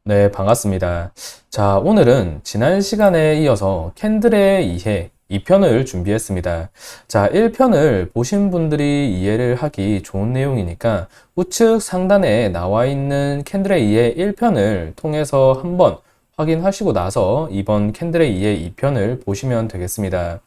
네, 반갑습니다. 자, 오늘은 지난 시간에 이어서 캔들의 이해 2편을 준비했습니다. 자, 1편을 보신 분들이 이해를 하기 좋은 내용이니까 우측 상단에 나와 있는 캔들의 이해 1편을 통해서 한번 확인하시고 나서 이번 캔들의 이해 2편을 보시면 되겠습니다.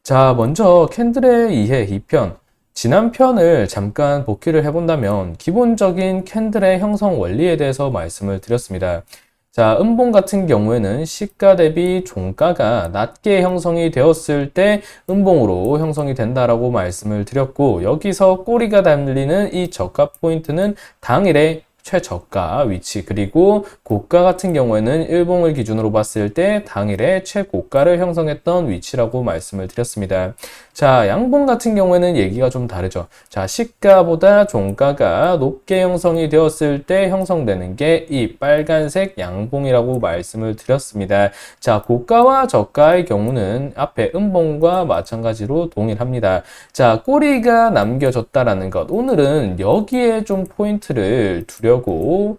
자, 먼저 캔들의 이해 2편. 지난 편을 잠깐 복기를 해본다면 기본적인 캔들의 형성 원리에 대해서 말씀을 드렸습니다. 자, 음봉 같은 경우에는 시가 대비 종가가 낮게 형성이 되었을 때 음봉으로 형성이 된다라고 말씀을 드렸고, 여기서 꼬리가 달리는 이 저가 포인트는 당일의 최저가 위치, 그리고 고가 같은 경우에는 일봉을 기준으로 봤을 때 당일의 최고가를 형성했던 위치라고 말씀을 드렸습니다. 자, 양봉 같은 경우에는 얘기가 좀 다르죠. 자, 시가보다 종가가 높게 형성이 되었을 때 형성되는 게 이 빨간색 양봉이라고 말씀을 드렸습니다. 자, 고가와 저가의 경우는 앞에 음봉과 마찬가지로 동일합니다. 자, 꼬리가 남겨졌다라는 것. 오늘은 여기에 좀 포인트를 두려고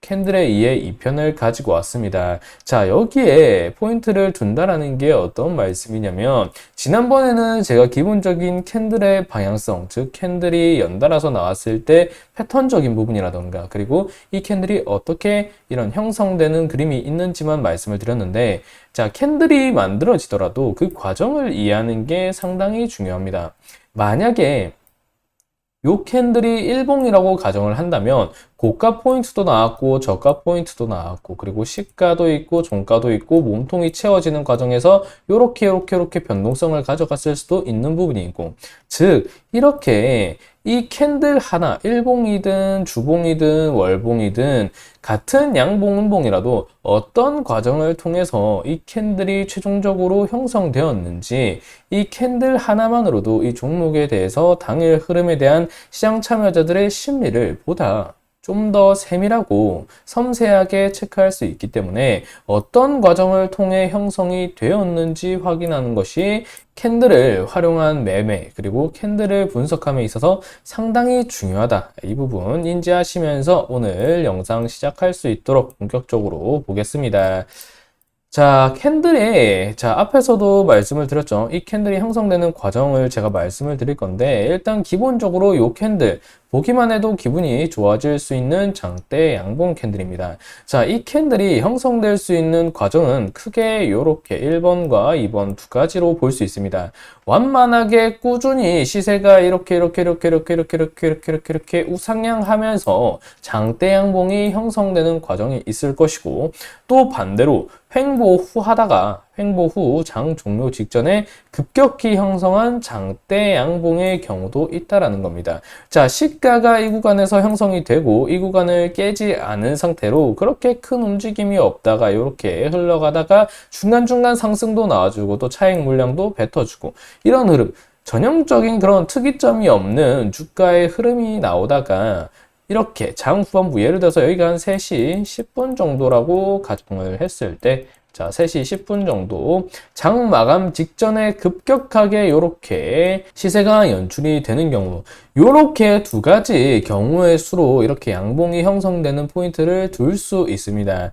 캔들의 이해 2편을 가지고 왔습니다. 자, 여기에 포인트를 둔다라는 게 어떤 말씀이냐면, 지난번에는 제가 기본적인 캔들의 방향성, 즉 캔들이 연달아서 나왔을 때 패턴적인 부분이라던가, 그리고 이 캔들이 어떻게 이런 형성되는 그림이 있는지만 말씀을 드렸는데, 자, 캔들이 만들어지더라도 그 과정을 이해하는 게 상당히 중요합니다. 만약에 요 캔들이 일봉이라고 가정을 한다면 고가 포인트도 나왔고 저가 포인트도 나왔고, 그리고 시가도 있고 종가도 있고 몸통이 채워지는 과정에서 요렇게 변동성을 가져갔을 수도 있는 부분이고, 즉 이렇게 이 캔들 하나, 일봉이든 주봉이든 월봉이든 같은 양봉, 음봉이라도 어떤 과정을 통해서 이 캔들이 최종적으로 형성되었는지, 이 캔들 하나만으로도 이 종목에 대해서 당일 흐름에 대한 시장 참여자들의 심리를 보다 좀 더 세밀하고 섬세하게 체크할 수 있기 때문에 어떤 과정을 통해 형성이 되었는지 확인하는 것이 캔들을 활용한 매매, 그리고 캔들을 분석함에 있어서 상당히 중요하다. 이 부분 인지하시면서 오늘 영상 시작할 수 있도록 본격적으로 보겠습니다. 자, 앞에서도 말씀을 드렸죠. 이 캔들이 형성되는 과정을 제가 말씀을 드릴 건데, 일단 기본적으로 이 캔들, 보기만 해도 기분이 좋아질 수 있는 장대 양봉 캔들입니다. 자, 이 캔들이 형성될 수 있는 과정은 크게 이렇게 1번과 2번 두 가지로 볼 수 있습니다. 완만하게 꾸준히 시세가 이렇게 우상향하면서 장대 양봉이 형성되는 과정이 있을 것이고, 또 반대로 횡보 후 장 종료 직전에 급격히 형성한 장대 양봉의 경우도 있다라는 겁니다. 자, 시가가 이 구간에서 형성이 되고 이 구간을 깨지 않은 상태로 그렇게 큰 움직임이 없다가 이렇게 흘러가다가 중간중간 상승도 나와주고 또 차익 물량도 뱉어주고, 이런 흐름, 전형적인 그런 특이점이 없는 주가의 흐름이 나오다가 이렇게 장 후반부, 예를 들어서 여기가 한 3시 10분 정도라고 가정을 했을 때, 자, 3시 10분 정도 장 마감 직전에 급격하게 이렇게 시세가 연출이 되는 경우, 이렇게 두 가지 경우의 수로 이렇게 양봉이 형성되는 포인트를 둘 수 있습니다.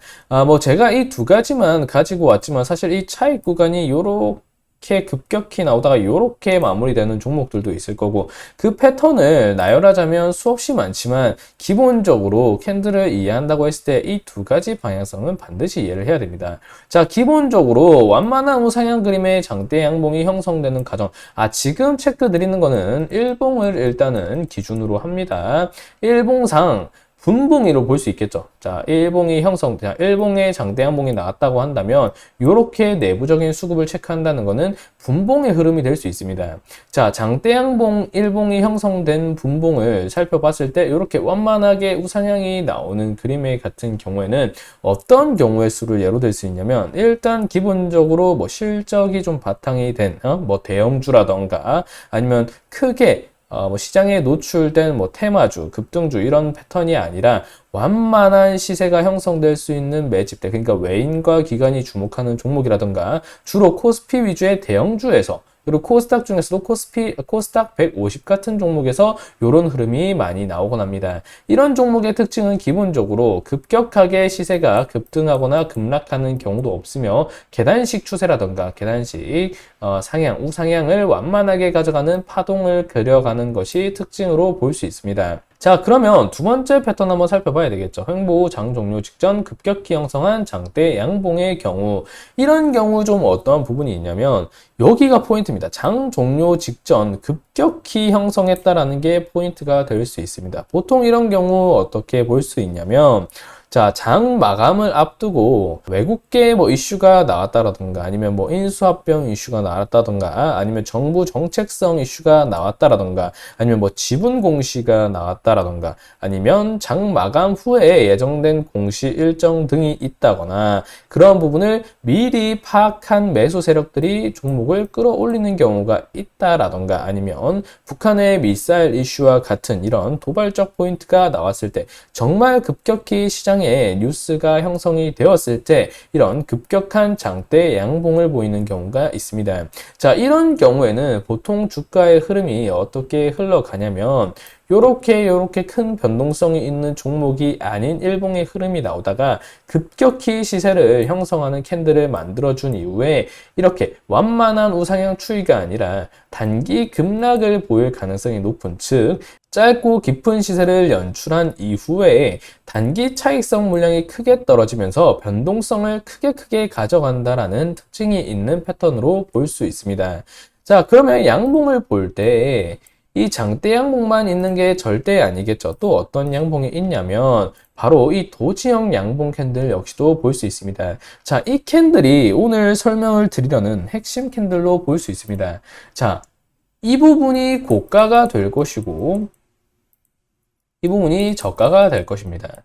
제가 이 두 가지만 가지고 왔지만 사실 이 차익 구간이 이렇게 급격히 나오다가 이렇게 마무리되는 종목들도 있을 거고, 그 패턴을 나열하자면 수없이 많지만 기본적으로 캔들을 이해한다고 했을 때 이 두 가지 방향성은 반드시 이해를 해야 됩니다. 자, 기본적으로 완만한 우상향 그림의 장대 양봉이 형성되는 과정, 지금 체크 드리는 거는 일봉을 일단은 기준으로 합니다. 일봉상 분봉이로 볼 수 있겠죠. 자, 일봉의 장대 양봉이 나왔다고 한다면 이렇게 내부적인 수급을 체크한다는 것은 분봉의 흐름이 될 수 있습니다. 자, 장대 양봉, 일봉이 형성된 분봉을 살펴봤을 때 이렇게 완만하게 우상향이 나오는 그림의 같은 경우에는 어떤 경우의 수를 예로 들 수 있냐면, 일단 기본적으로 실적이 좀 바탕이 된 대형주라던가 아니면 크게 시장에 노출된 테마주, 급등주 이런 패턴이 아니라 완만한 시세가 형성될 수 있는 매집대, 그러니까 외인과 기관이 주목하는 종목이라던가 주로 코스피 위주의 대형주에서 그리고 코스닥 중에서도 코스닥 150 같은 종목에서 이런 흐름이 많이 나오곤 합니다. 이런 종목의 특징은 기본적으로 급격하게 시세가 급등하거나 급락하는 경우도 없으며 계단식 추세라던가 계단식 상향, 우상향을 완만하게 가져가는 파동을 그려가는 것이 특징으로 볼 수 있습니다. 자, 그러면 두 번째 패턴 한번 살펴봐야 되겠죠. 횡보 장 종료 직전 급격히 형성한 장대 양봉의 경우, 이런 경우 좀 어떠한 부분이 있냐면 여기가 포인트입니다. 장 종료 직전 급격히 형성했다라는 게 포인트가 될 수 있습니다. 보통 이런 경우 어떻게 볼 수 있냐면, 자, 장 마감을 앞두고 외국계 이슈가 나왔다라든가 아니면 인수합병 이슈가 나왔다든가 아니면 정부 정책성 이슈가 나왔다라든가 아니면 지분 공시가 나왔다라든가 아니면 장 마감 후에 예정된 공시 일정 등이 있다거나 그런 부분을 미리 파악한 매수 세력들이 종목을 끌어올리는 경우가 있다라든가 아니면 북한의 미사일 이슈와 같은 이런 도발적 포인트가 나왔을 때 정말 급격히 시장에 뉴스가 형성이 되었을 때 이런 급격한 장대 양봉을 보이는 경우가 있습니다. 자, 이런 경우에는 보통 주가의 흐름이 어떻게 흘러가냐면 요렇게 큰 변동성이 있는 종목이 아닌 일봉의 흐름이 나오다가 급격히 시세를 형성하는 캔들을 만들어준 이후에 이렇게 완만한 우상향 추이가 아니라 단기 급락을 보일 가능성이 높은, 즉 짧고 깊은 시세를 연출한 이후에 단기 차익성 물량이 크게 떨어지면서 변동성을 크게 가져간다라는 특징이 있는 패턴으로 볼 수 있습니다. 자, 그러면 양봉을 볼 때 이 장대 양봉만 있는 게 절대 아니겠죠. 또 어떤 양봉이 있냐면 바로 이 도지형 양봉 캔들 역시도 볼 수 있습니다. 자, 이 캔들이 오늘 설명을 드리려는 핵심 캔들로 볼 수 있습니다. 자, 이 부분이 고가가 될 것이고 이 부분이 저가가 될 것입니다.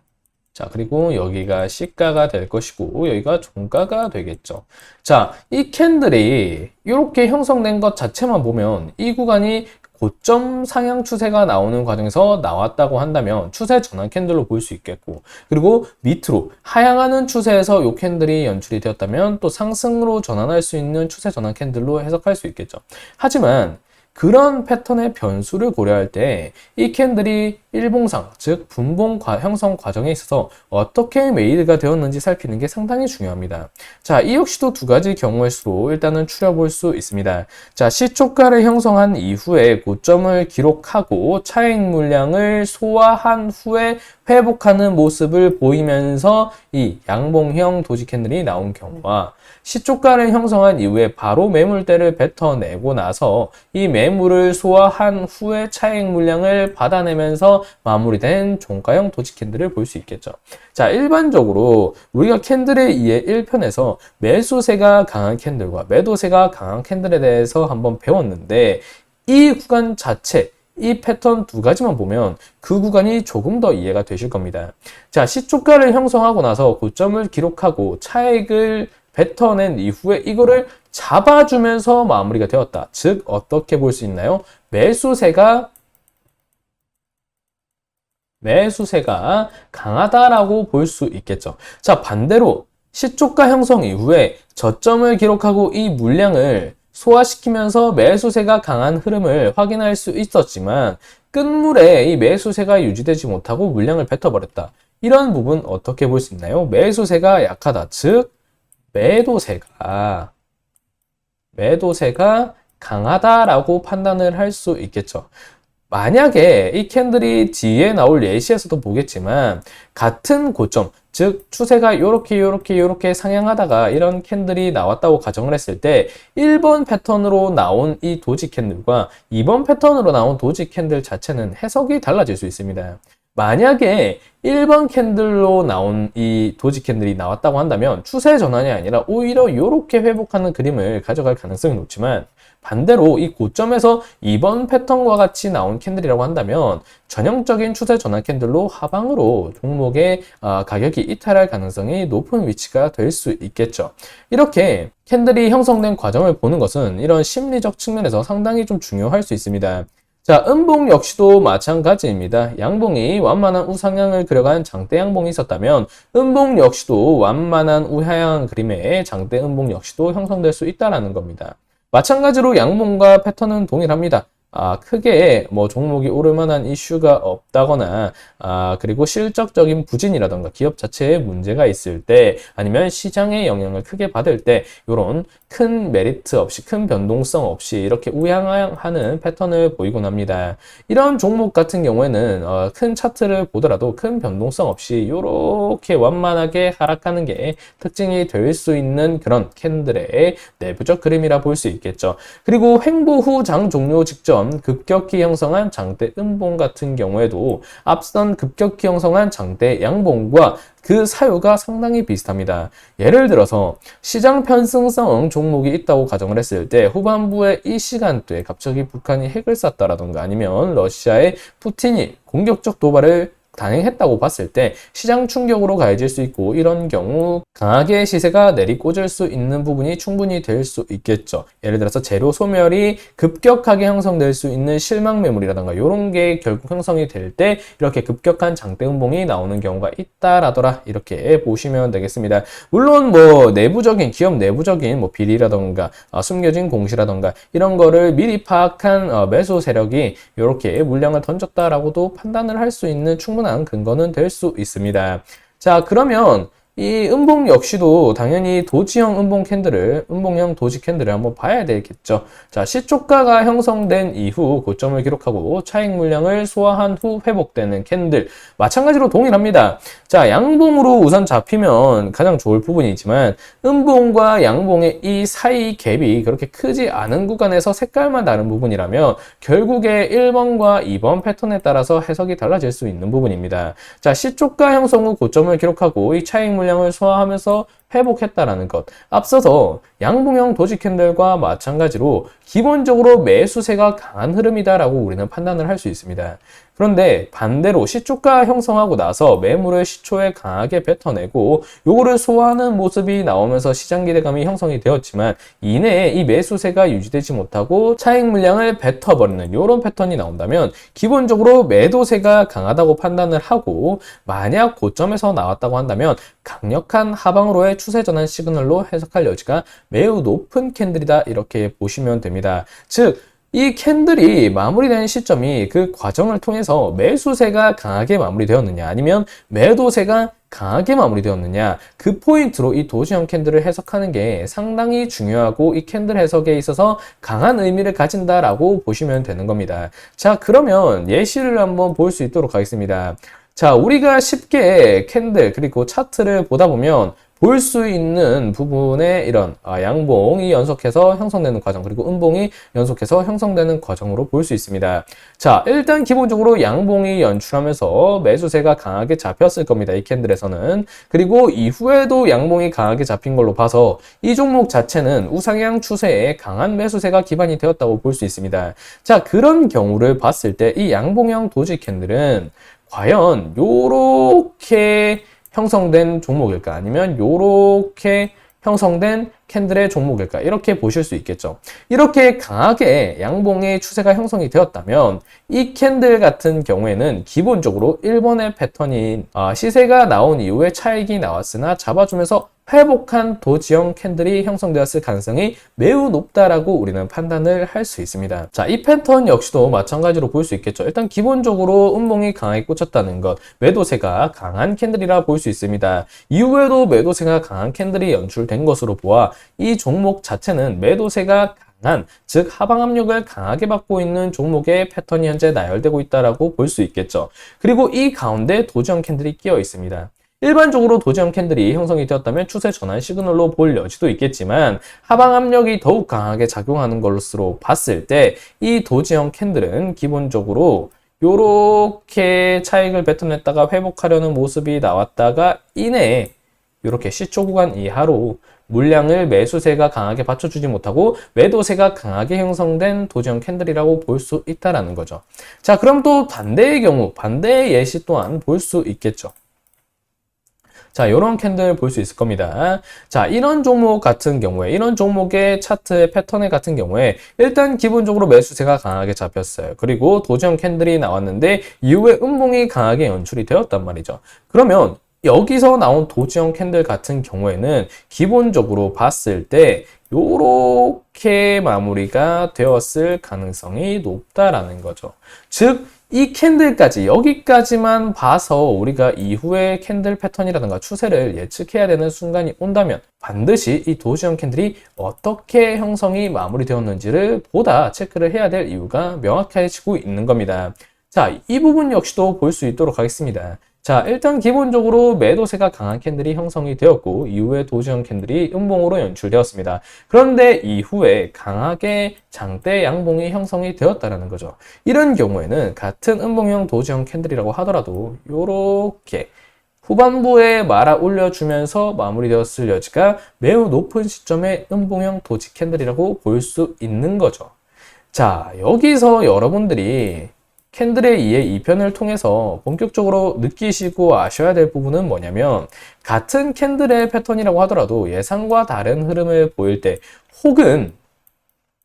자, 그리고 여기가 시가가 될 것이고 여기가 종가가 되겠죠. 자, 이 캔들이 이렇게 형성된 것 자체만 보면 이 구간이 고점 상향 추세가 나오는 과정에서 나왔다고 한다면 추세 전환 캔들로 볼 수 있겠고, 그리고 밑으로 하향하는 추세에서 이 캔들이 연출이 되었다면 또 상승으로 전환할 수 있는 추세 전환 캔들로 해석할 수 있겠죠. 하지만 그런 패턴의 변수를 고려할 때 이 캔들이 일봉상, 즉 분봉 형성 과정에 있어서 어떻게 메이드가 되었는지 살피는 게 상당히 중요합니다. 자, 이 역시도 두 가지 경우의 수로 일단은 추려볼 수 있습니다. 자, 시초가를 형성한 이후에 고점을 기록하고 차익 물량을 소화한 후에 회복하는 모습을 보이면서 이 양봉형 도지 캔들이 나온 경우와 시초가를 형성한 이후에 바로 매물대를 뱉어내고 나서 이 매물을 소화한 후에 차익 물량을 받아내면서 마무리된 종가형 도지 캔들을 볼 수 있겠죠. 자, 일반적으로 우리가 캔들에 의해 1편에서 매수세가 강한 캔들과 매도세가 강한 캔들에 대해서 한번 배웠는데 이 구간 자체, 이 패턴 두 가지만 보면 그 구간이 조금 더 이해가 되실 겁니다. 자, 시초가를 형성하고 나서 고점을 기록하고 차익을 뱉어낸 이후에 이거를 잡아주면서 마무리가 되었다. 즉 어떻게 볼 수 있나요? 매수세가 강하다라고 볼 수 있겠죠. 자, 반대로 시초가 형성 이후에 저점을 기록하고 이 물량을 소화시키면서 매수세가 강한 흐름을 확인할 수 있었지만 끝물에 이 매수세가 유지되지 못하고 물량을 뱉어버렸다. 이런 부분 어떻게 볼 수 있나요? 매수세가 약하다. 즉 매도세가 강하다라고 판단을 할 수 있겠죠. 만약에 이 캔들이 뒤에 나올 예시에서도 보겠지만 같은 고점, 즉 추세가 요렇게 상향하다가 이런 캔들이 나왔다고 가정을 했을 때 1번 패턴으로 나온 이 도지 캔들과 2번 패턴으로 나온 도지 캔들 자체는 해석이 달라질 수 있습니다. 만약에 1번 캔들로 나온 이 도지 캔들이 나왔다고 한다면 추세 전환이 아니라 오히려 이렇게 회복하는 그림을 가져갈 가능성이 높지만 반대로 이 고점에서 2번 패턴과 같이 나온 캔들이라고 한다면 전형적인 추세 전환 캔들로 하방으로 종목의 가격이 이탈할 가능성이 높은 위치가 될 수 있겠죠. 이렇게 캔들이 형성된 과정을 보는 것은 이런 심리적 측면에서 상당히 좀 중요할 수 있습니다. 자, 음봉 역시도 마찬가지입니다. 양봉이 완만한 우상향을 그려간 장대 양봉이 있었다면 음봉 역시도 완만한 우하향 그림의 장대 음봉 역시도 형성될 수 있다는 겁니다. 마찬가지로 양봉과 패턴은 동일합니다. 크게 뭐 종목이 오를 만한 이슈가 없다거나, 그리고 실적적인 부진이라던가 기업 자체에 문제가 있을 때, 아니면 시장의 영향을 크게 받을 때, 이런 큰 메리트 없이, 큰 변동성 없이 이렇게 우양하는 패턴을 보이곤 합니다. 이런 종목 같은 경우에는 큰 차트를 보더라도 큰 변동성 없이 이렇게 완만하게 하락하는 게 특징이 될 수 있는 그런 캔들의 내부적 그림이라 볼 수 있겠죠. 그리고 횡보 후 장 종료 직전 급격히 형성한 장대 음봉 같은 경우에도 앞선 급격히 형성한 장대 양봉과 그 사유가 상당히 비슷합니다. 예를 들어서 시장 편승성 종목이 있다고 가정을 했을 때 후반부에 이 시간대에 갑자기 북한이 핵을 쐈다라던가 아니면 러시아의 푸틴이 공격적 도발을 단행했다고 봤을 때 시장 충격으로 가해질 수 있고, 이런 경우 강하게 시세가 내리꽂을 수 있는 부분이 충분히 될 수 있겠죠. 예를 들어서 재료 소멸이 급격하게 형성될 수 있는 실망 매물이라던가 이런 게 결국 형성이 될 때 이렇게 급격한 장대 음봉이 나오는 경우가 있다라더라, 이렇게 보시면 되겠습니다. 물론 뭐 내부적인 기업 내부적인 뭐 비리라던가 숨겨진 공시라던가 이런 거를 미리 파악한 매수 세력이 이렇게 물량을 던졌다라고도 판단을 할 수 있는 충분한 근거는 될 수 있습니다. 자, 그러면 이 음봉 역시도 당연히 도지형 음봉형 도지 캔들을 한번 봐야 되겠죠. 자, 시초가가 형성된 이후 고점을 기록하고 차익 물량을 소화한 후 회복되는 캔들. 마찬가지로 동일합니다. 자, 양봉으로 우선 잡히면 가장 좋을 부분이 있지만, 음봉과 양봉의 이 사이 갭이 그렇게 크지 않은 구간에서 색깔만 다른 부분이라면 결국에 1번과 2번 패턴에 따라서 해석이 달라질 수 있는 부분입니다. 자, 시초가 형성 후 고점을 기록하고 이 차익 물량을 소화하면서 회복했다라는 것. 앞서서 양봉형 도지 캔들과 마찬가지로 기본적으로 매수세가 강한 흐름이다라고 우리는 판단을 할 수 있습니다. 그런데 반대로 시초가 형성하고 나서 매물을 시초에 강하게 뱉어내고 요거를 소화하는 모습이 나오면서 시장 기대감이 형성이 되었지만 이내에 이 매수세가 유지되지 못하고 차익 물량을 뱉어버리는 이런 패턴이 나온다면 기본적으로 매도세가 강하다고 판단을 하고, 만약 고점에서 나왔다고 한다면 강력한 하방으로의 추세 전환 시그널로 해석할 여지가 매우 높은 캔들이다, 이렇게 보시면 됩니다. 즉, 이 캔들이 마무리된 시점이 그 과정을 통해서 매수세가 강하게 마무리되었느냐 아니면 매도세가 강하게 마무리되었느냐, 그 포인트로 이 도지형 캔들을 해석하는 게 상당히 중요하고 이 캔들 해석에 있어서 강한 의미를 가진다라고 보시면 되는 겁니다. 자, 그러면 예시를 한번 볼 수 있도록 하겠습니다. 자, 우리가 쉽게 캔들 그리고 차트를 보다 보면 볼 수 있는 부분에 이런 양봉이 연속해서 형성되는 과정, 그리고 음봉이 연속해서 형성되는 과정으로 볼 수 있습니다. 자, 일단 기본적으로 양봉이 연출하면서 매수세가 강하게 잡혔을 겁니다, 이 캔들에서는. 그리고 이후에도 양봉이 강하게 잡힌 걸로 봐서 이 종목 자체는 우상향 추세에 강한 매수세가 기반이 되었다고 볼 수 있습니다. 자, 그런 경우를 봤을 때 이 양봉형 도지 캔들은 과연 요렇게 형성된 종목일까? 아니면 요렇게 형성된 캔들의 종목일까? 이렇게 보실 수 있겠죠. 이렇게 강하게 양봉의 추세가 형성이 되었다면 이 캔들 같은 경우에는 기본적으로 1번의 패턴인 시세가 나온 이후에 차익이 나왔으나 잡아주면서 회복한 도지형 캔들이 형성되었을 가능성이 매우 높다라고 우리는 판단을 할 수 있습니다. 자, 이 패턴 역시도 마찬가지로 볼 수 있겠죠. 일단 기본적으로 음봉이 강하게 꽂혔다는 것, 매도세가 강한 캔들이라 볼 수 있습니다. 이후에도 매도세가 강한 캔들이 연출된 것으로 보아 이 종목 자체는 매도세가 강한, 즉 하방 압력을 강하게 받고 있는 종목의 패턴이 현재 나열되고 있다라고 볼 수 있겠죠. 그리고 이 가운데 도지형 캔들이 끼어 있습니다. 일반적으로 도지형 캔들이 형성이 되었다면 추세 전환 시그널로 볼 여지도 있겠지만 하방 압력이 더욱 강하게 작용하는 것으로 봤을 때 이 도지형 캔들은 기본적으로 요렇게 차익을 뱉어냈다가 회복하려는 모습이 나왔다가 이내에 이렇게 시초 구간 이하로 물량을 매수세가 강하게 받쳐주지 못하고 매도세가 강하게 형성된 도지형 캔들이라고 볼 수 있다라는 거죠. 자, 그럼 또 반대의 경우, 반대의 예시 또한 볼 수 있겠죠. 자, 이런 캔들 볼 수 있을 겁니다. 자, 이런 종목 같은 경우에, 이런 종목의 차트의 패턴 같은 경우에 일단 기본적으로 매수세가 강하게 잡혔어요. 그리고 도지형 캔들이 나왔는데 이후에 음봉이 강하게 연출이 되었단 말이죠. 그러면 여기서 나온 도지형 캔들 같은 경우에는 기본적으로 봤을 때 요렇게 마무리가 되었을 가능성이 높다라는 거죠. 즉, 이 캔들까지, 여기까지만 봐서 우리가 이후의 캔들 패턴이라든가 추세를 예측해야 되는 순간이 온다면 반드시 이 도지형 캔들이 어떻게 형성이 마무리되었는지를 보다 체크를 해야 될 이유가 명확해지고 있는 겁니다. 자, 이 부분 역시도 볼 수 있도록 하겠습니다. 자, 일단 기본적으로 매도세가 강한 캔들이 형성이 되었고 이후에 도지형 캔들이 음봉으로 연출되었습니다. 그런데 이후에 강하게 장대 양봉이 형성이 되었다는 거죠. 이런 경우에는 같은 음봉형 도지형 캔들이라고 하더라도 이렇게 후반부에 말아 올려주면서 마무리되었을 여지가 매우 높은 시점의 음봉형 도지 캔들이라고 볼 수 있는 거죠. 자, 여기서 여러분들이 캔들의 2의 2편을 통해서 본격적으로 느끼시고 아셔야 될 부분은 뭐냐면 같은 캔들의 패턴이라고 하더라도 예상과 다른 흐름을 보일 때 혹은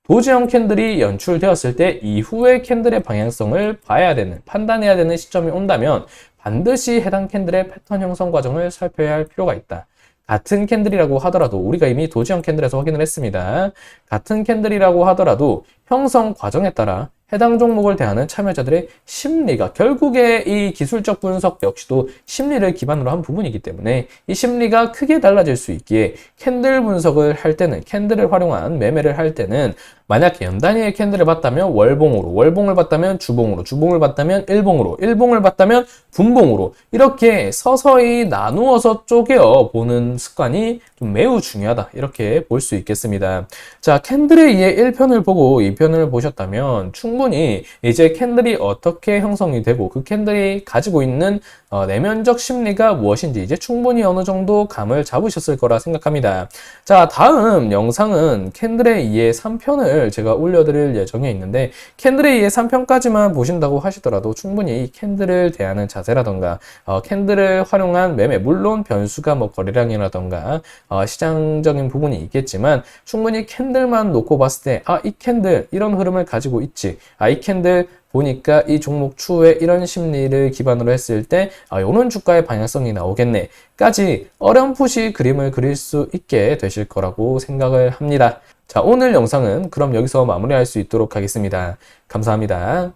도지형 캔들이 연출되었을 때 이후의 캔들의 방향성을 봐야 되는, 판단해야 되는 시점이 온다면 반드시 해당 캔들의 패턴 형성 과정을 살펴야 할 필요가 있다. 같은 캔들이라고 하더라도 우리가 이미 도지형 캔들에서 확인을 했습니다. 같은 캔들이라고 하더라도 형성 과정에 따라 해당 종목을 대하는 참여자들의 심리가 결국에 이 기술적 분석 역시도 심리를 기반으로 한 부분이기 때문에 이 심리가 크게 달라질 수 있기에 캔들 분석을 할 때는 캔들을 활용한 매매를 할 때는 만약 연단위의 캔들을 봤다면 월봉으로, 월봉을 봤다면 주봉으로, 주봉을 봤다면 일봉으로, 일봉을 봤다면 분봉으로 이렇게 서서히 나누어서 쪼개어 보는 습관이 좀 매우 중요하다 이렇게 볼 수 있겠습니다. 자, 캔들에 의해 1편을 보고 2편을 보셨다면 충분히 이제 캔들이 어떻게 형성이 되고 그 캔들이 가지고 있는 내면적 심리가 무엇인지 이제 충분히 어느 정도 감을 잡으셨을 거라 생각합니다. 자, 다음 영상은 캔들에 의해 3편을 제가 올려드릴 예정에 있는데 캔들에 의해 3편까지만 보신다고 하시더라도 충분히 이 캔들을 대하는 자세라던가 캔들을 활용한 매매, 물론 변수가 뭐 거래량이라던가 시장적인 부분이 있겠지만 충분히 캔들만 놓고 봤을 때 이 캔들 이런 흐름을 가지고 있지, 이 캔들 보니까 이 종목 추후에 이런 심리를 기반으로 했을 때 이런 주가의 방향성이 나오겠네 까지 어렴풋이 그림을 그릴 수 있게 되실 거라고 생각을 합니다. 자, 오늘 영상은 그럼 여기서 마무리할 수 있도록 하겠습니다. 감사합니다.